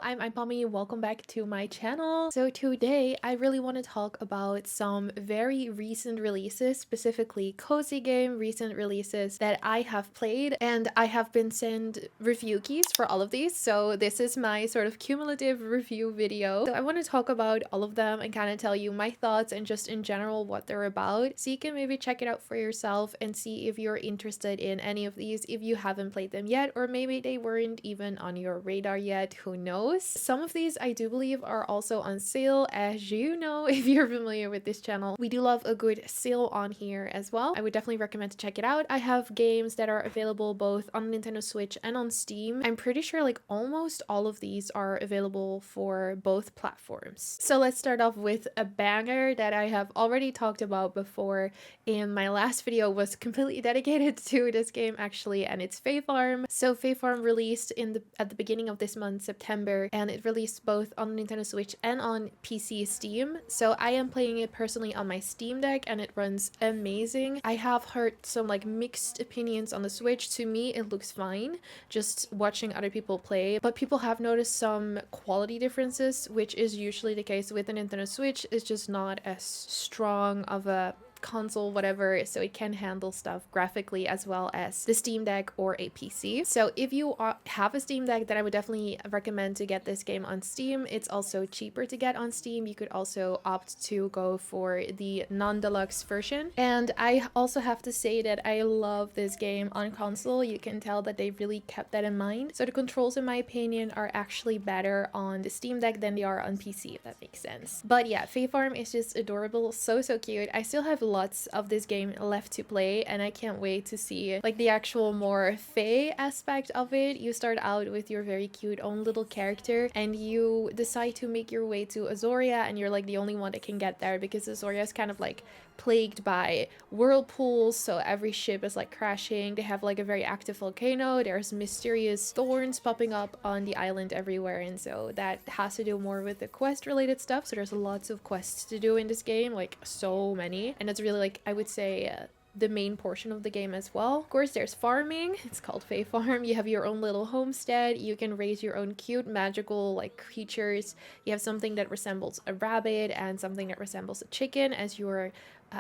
Hello, I'm Pommy. Welcome back to my channel. So today I really want to talk about some very recent releases, specifically cozy game recent releases that I have played, and I have been sent review keys for all of these. So this is my sort of cumulative review video. So I want to talk about all of them and kind of tell you my thoughts and just in general what they're about, so you can maybe check it out for yourself and see if you're interested in any of these if you haven't played them yet, or maybe they weren't even on your radar yet, who knows. Some of these I do believe are also on sale, as you know if you're familiar with this channel. We do love a good sale on here as well. I would definitely recommend to check it out. I have games that are available both on Nintendo Switch and on Steam. I'm pretty sure like almost all of these are available for both platforms. So let's start off with a banger that I have already talked about before, and my last video was completely dedicated to this game actually, and it's Fae Farm. So Fae Farm released at the beginning of this month, September, and it released both on Nintendo Switch and on PC Steam. So I am playing it personally on my Steam Deck and it runs amazing. I have heard some like mixed opinions on the Switch. To me it looks fine just watching other people play, but people have noticed some quality differences, which is usually the case with the Nintendo Switch. It's just not as strong of a console, whatever, so it can handle stuff graphically as well as the Steam Deck or a PC. So if you have a Steam Deck, then I would definitely recommend to get this game on Steam. It's also cheaper to get on Steam. You could also opt to go for the non-deluxe version. And I also have to say that I love this game on console. You can tell that they really kept that in mind. So the controls, in my opinion, are actually better on the Steam Deck than they are on PC, if that makes sense. But yeah, Fae Farm is just adorable, so cute. I still have lots of this game left to play, and I can't wait to see like the actual more Fae aspect of it. You start out with your very cute own little character, and you decide to make your way to Azoria, and you're like the only one that can get there because Azoria is kind of like plagued by whirlpools, so every ship is like crashing. They have like a very active volcano. There's mysterious thorns popping up on the island everywhere, and so that has to do more with the quest related stuff. So there's lots of quests to do in this game, like so many, and it's really like I would say the main portion of the game as well. Of course, there's farming. It's called Fae Farm. You have your own little homestead. You can raise your own cute magical like creatures. You have something that resembles a rabbit and something that resembles a chicken as your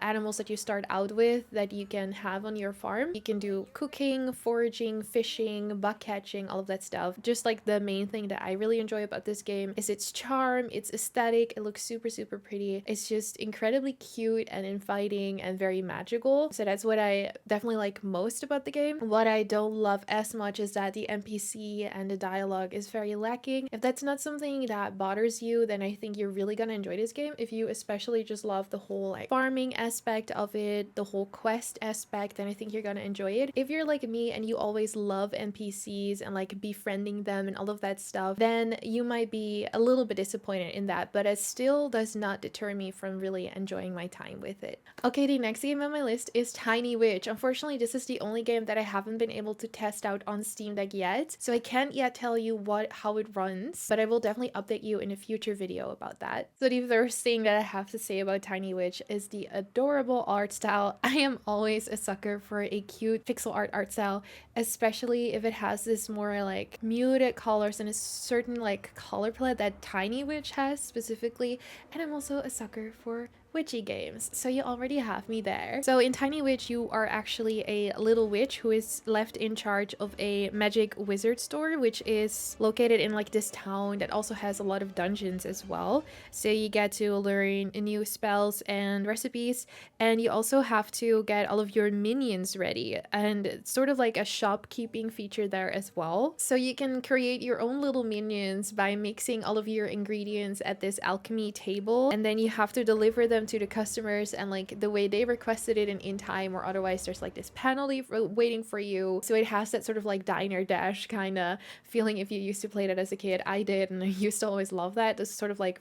animals that you start out with that you can have on your farm. You can do cooking, foraging, fishing, bug catching, all of that stuff. Just like the main thing that I really enjoy about this game is its charm, its aesthetic. It looks super pretty. It's just incredibly cute and inviting and very magical. So that's what I definitely like most about the game. What I don't love as much is that the NPC and the dialogue is very lacking. If that's not something that bothers you, then I think you're really gonna enjoy this game. If you especially just love the whole like farming aspect of it, the whole quest aspect, then I think you're gonna enjoy it. If you're like me and you always love NPCs and like befriending them and all of that stuff, then you might be a little bit disappointed in that, but it still does not deter me from really enjoying my time with it. Okay, the next game on my list is Tiny Witch. Unfortunately, this is the only game that I haven't been able to test out on Steam Deck yet, so I can't yet tell you how it runs, but I will definitely update you in a future video about that. So the first thing that I have to say about Tiny Witch is the adorable art style. I am always a sucker for a cute pixel art style, especially if it has this more like muted colors and a certain like color palette that Tiny Witch has specifically. And I'm also a sucker for witchy games, so you already have me there. So in Tiny Witch, you are actually a little witch who is left in charge of a magic wizard store, which is located in like this town that also has a lot of dungeons as well. So you get to learn new spells and recipes, and you also have to get all of your minions ready, and it's sort of like a shopkeeping feature there as well. So you can create your own little minions by mixing all of your ingredients at this alchemy table, and then you have to deliver them to the customers and like the way they requested it and in time, or otherwise there's like this penalty waiting for you. So it has that sort of like Diner Dash kind of feeling if you used to play that as a kid. I did, and I used to always love that. This sort of like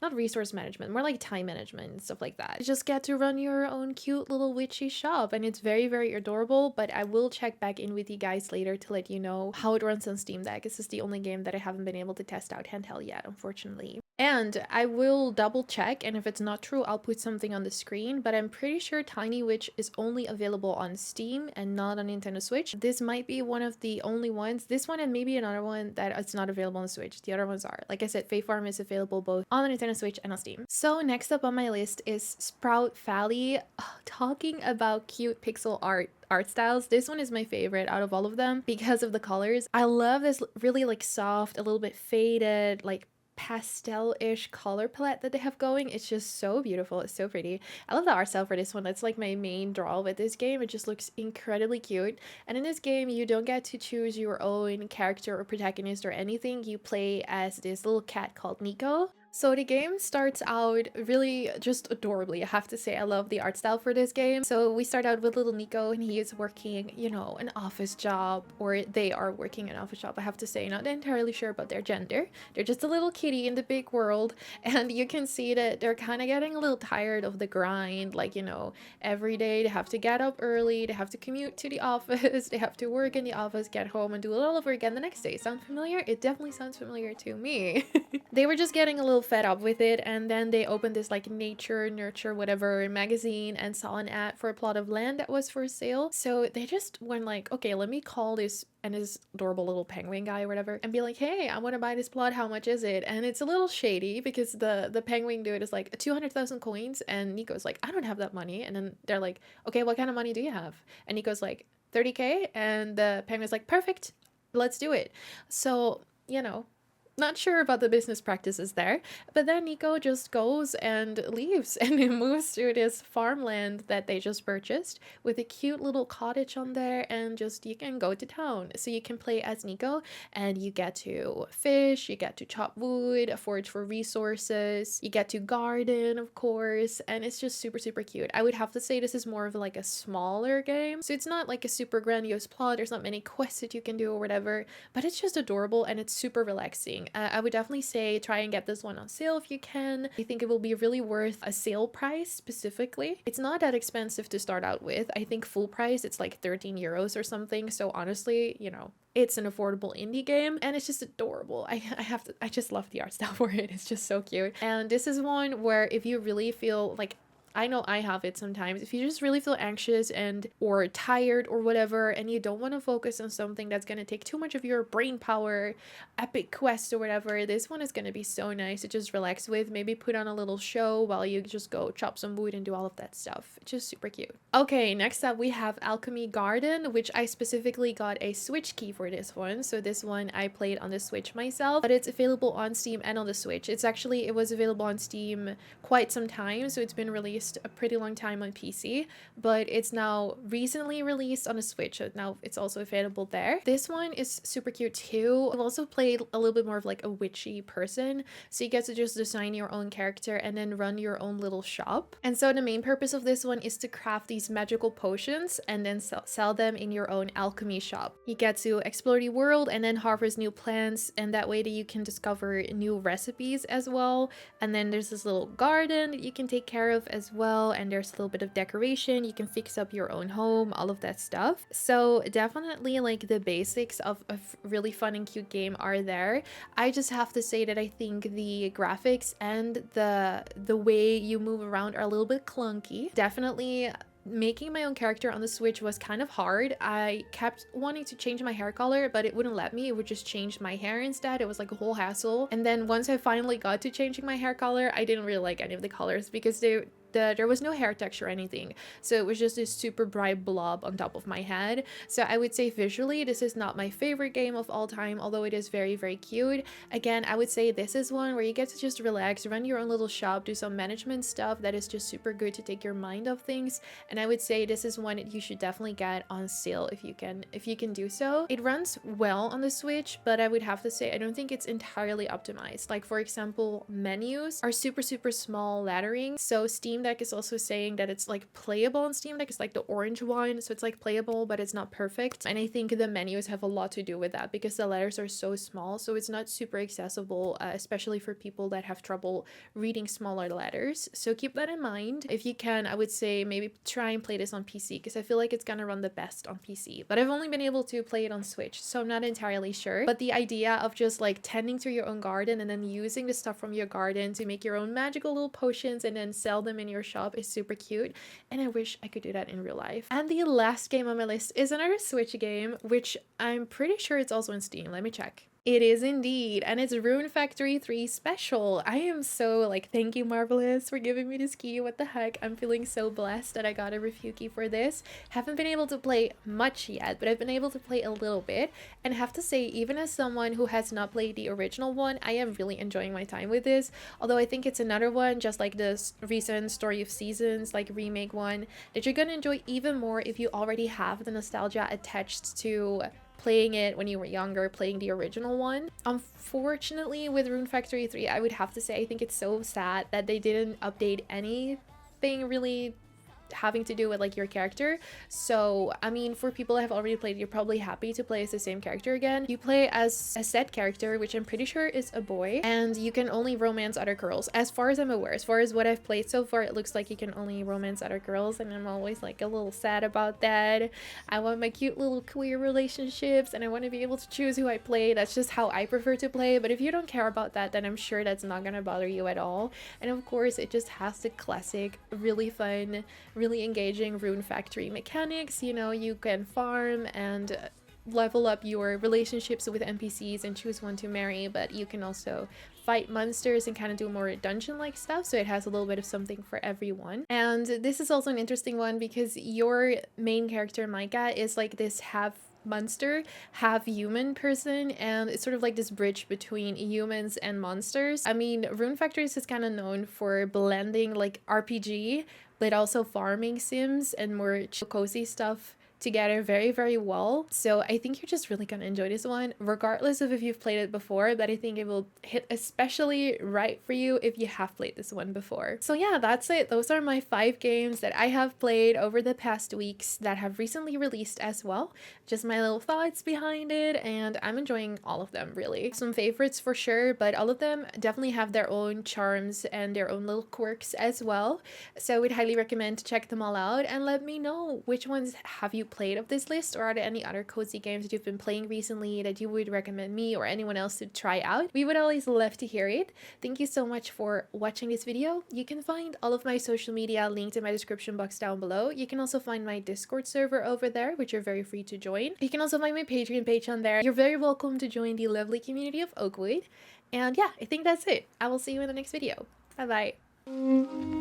not resource management, more like time management and stuff like that. You just get to run your own cute little witchy shop, and it's very adorable. But I will check back in with you guys later to let you know how it runs on Steam Deck. This is the only game that I haven't been able to test out handheld yet, unfortunately. And I will double check, and if it's not outro, I'll put something on the screen, but I'm pretty sure Tiny Witch is only available on Steam and not on Nintendo Switch. This might be one of the only ones, this one and maybe another one, that it's not available on Switch. The other ones are. Like I said, Fae Farm is available both on the Nintendo Switch and on Steam. So next up on my list is Sproutvalley. Talking about cute pixel art styles, this one is my favorite out of all of them because of the colors. I love this really like soft, a little bit faded, like pastel-ish color palette that they have going. It's just so beautiful. It's so pretty. I love the art style for this one. That's like my main draw with this game. It just looks incredibly cute. And in this game, you don't get to choose your own character or protagonist or anything. You play as this little cat called Nico. So the game starts out really just adorably. I have to say, I love the art style for this game. So we start out with little Nico, and he is working, you know, an office job, or they are working an office job. I have to say, not entirely sure about their gender. They're just a little kitty in the big world, and you can see that they're kind of getting a little tired of the grind. Like, you know, every day they have to get up early, they have to commute to the office, they have to work in the office, get home, and do it all over again the next day. Sound familiar? It definitely sounds familiar to me. They were just getting a little fed up with it, and then they opened this like nature nurture whatever magazine and saw an ad for a plot of land that was for sale. So they just went like, okay, let me call this and his adorable little penguin guy or whatever and be like, hey, I want to buy this plot, how much is it? And it's a little shady because the penguin dude is like 200,000 coins, and Nico's like, I don't have that money. And then they're like, okay, what kind of money do you have? And Nico's like, 30K. And the penguin's like, perfect, let's do it. So, you know, not sure about the business practices there, but then Nico just goes and leaves and he moves to this farmland that they just purchased with a cute little cottage on there, and just you can go to town. So you can play as Nico and you get to fish, you get to chop wood, forage for resources, you get to garden, of course, and it's just super, super cute. I would have to say this is more of like a smaller game, so it's not like a super grandiose plot, there's not many quests that you can do or whatever, but it's just adorable and it's super relaxing. I would definitely say try and get this one on sale if you can. I think it will be really worth a sale price specifically. It's not that expensive to start out with. I think full price it's like 13 euros or something. So honestly, you know, it's an affordable indie game and it's just adorable. I just love the art style for it. It's just so cute. And this is one where if you really feel like, I know I have it sometimes, if you just really feel anxious and or tired or whatever, and you don't want to focus on something that's going to take too much of your brain power, epic quest or whatever, this one is going to be so nice to just relax with. Maybe put on a little show while you just go chop some wood and do all of that stuff. It's just super cute. Okay, next up we have Alchemy Garden, which I specifically got a Switch key for this one. So this one I played on the Switch myself, but it's available on Steam and on the Switch. It was available on Steam quite some time, so it's been released a pretty long time on PC, but it's now recently released on a Switch, so now it's also available there. This one is super cute too. I've also played a little bit more of like a witchy person, so you get to just design your own character and then run your own little shop. And so the main purpose of this one is to craft these magical potions and then sell them in your own alchemy shop. You get to explore the world and then harvest new plants, and that way that you can discover new recipes as well. And then there's this little garden that you can take care of as well, and there's a little bit of decoration. You can fix up your own home, all of that stuff. So definitely like the basics of a really fun and cute game are there. I just have to say that I think the graphics and the way you move around are a little bit clunky. Definitely making my own character on the Switch was kind of hard. I kept wanting to change my hair color, but it wouldn't let me. It would just change my hair instead. It was like a whole hassle. And then once I finally got to changing my hair color, I didn't really like any of the colors because there was no hair texture or anything, so it was just this super bright blob on top of my head. So I would say visually this is not my favorite game of all time, although it is very, very cute. Again, I would say this is one where you get to just relax, run your own little shop, do some management stuff that is just super good to take your mind off things. And I would say this is one that you should definitely get on sale if you can do so. It runs well on the Switch, but I would have to say I don't think it's entirely optimized. Like for example, menus are super, super small lettering, so Steam Steam Deck is also saying that it's like playable on Steam Deck. It's like the orange one, so it's like playable, but it's not perfect. And I think the menus have a lot to do with that because the letters are so small, so it's not super accessible, especially for people that have trouble reading smaller letters. So keep that in mind. If you can, I would say maybe try and play this on PC because I feel like it's gonna run the best on PC. But I've only been able to play it on Switch, so I'm not entirely sure. But the idea of just like tending to your own garden and then using the stuff from your garden to make your own magical little potions and then sell them in your shop is super cute, and I wish I could do that in real life. And the last game on my list is another Switch game, which I'm pretty sure it's also on Steam. Let me check. It is indeed, and it's Rune Factory 3 Special. I am so like, thank you Marvelous for giving me this key. What the heck, I'm feeling so blessed that I got a review key for this. Haven't been able to play much yet, but I've been able to play a little bit, and have to say, even as someone who has not played the original one, I am really enjoying my time with this. Although I think it's another one, just like this recent Story of Seasons like remake one, that you're gonna enjoy even more if you already have the nostalgia attached to playing it when you were younger, playing the original one. Unfortunately, with Rune Factory 3, I would have to say I think it's so sad that they didn't update anything really having to do with like your character. So I mean, for people that have already played, you're probably happy to play as the same character again. You play as a set character, which I'm pretty sure is a boy, and you can only romance other girls as far as I'm aware. As far as what I've played so far, it looks like you can only romance other girls, and I'm always like a little sad about that. I want my cute little queer relationships, and I want to be able to choose who I play. That's just how I prefer to play. But if you don't care about that, then I'm sure that's not gonna bother you at all. And of course, it just has the classic really fun, really engaging Rune Factory mechanics. You know, you can farm and level up your relationships with NPCs and choose one to marry, but you can also fight monsters and kind of do more dungeon-like stuff, so it has a little bit of something for everyone. And this is also an interesting one because your main character, Micah, is like this half monster, half human person, and it's sort of like this bridge between humans and monsters. I mean, Rune Factory is kind of known for blending like RPG but also farming sims and more cozy stuff together very, very well. So I think you're just really gonna enjoy this one, regardless of if you've played it before, but I think it will hit especially right for you if you have played this one before. So yeah, that's it. Those are my 5 games that I have played over the past weeks that have recently released as well. Just my little thoughts behind it, and I'm enjoying all of them really. Some favorites for sure, but all of them definitely have their own charms and their own little quirks as well. So I would highly recommend to check them all out and let me know which ones have you played of this list, or are there any other cozy games that you've been playing recently that you would recommend me or anyone else to try out? We would always love to hear it. Thank you so much for watching this video. You can find all of my social media linked in my description box down below. You can also find my Discord server over there, which you're very free to join. You can also find my Patreon page on there. You're very welcome to join the lovely community of Oakwood. And yeah, I think that's it. I will see you in the next video. Bye bye.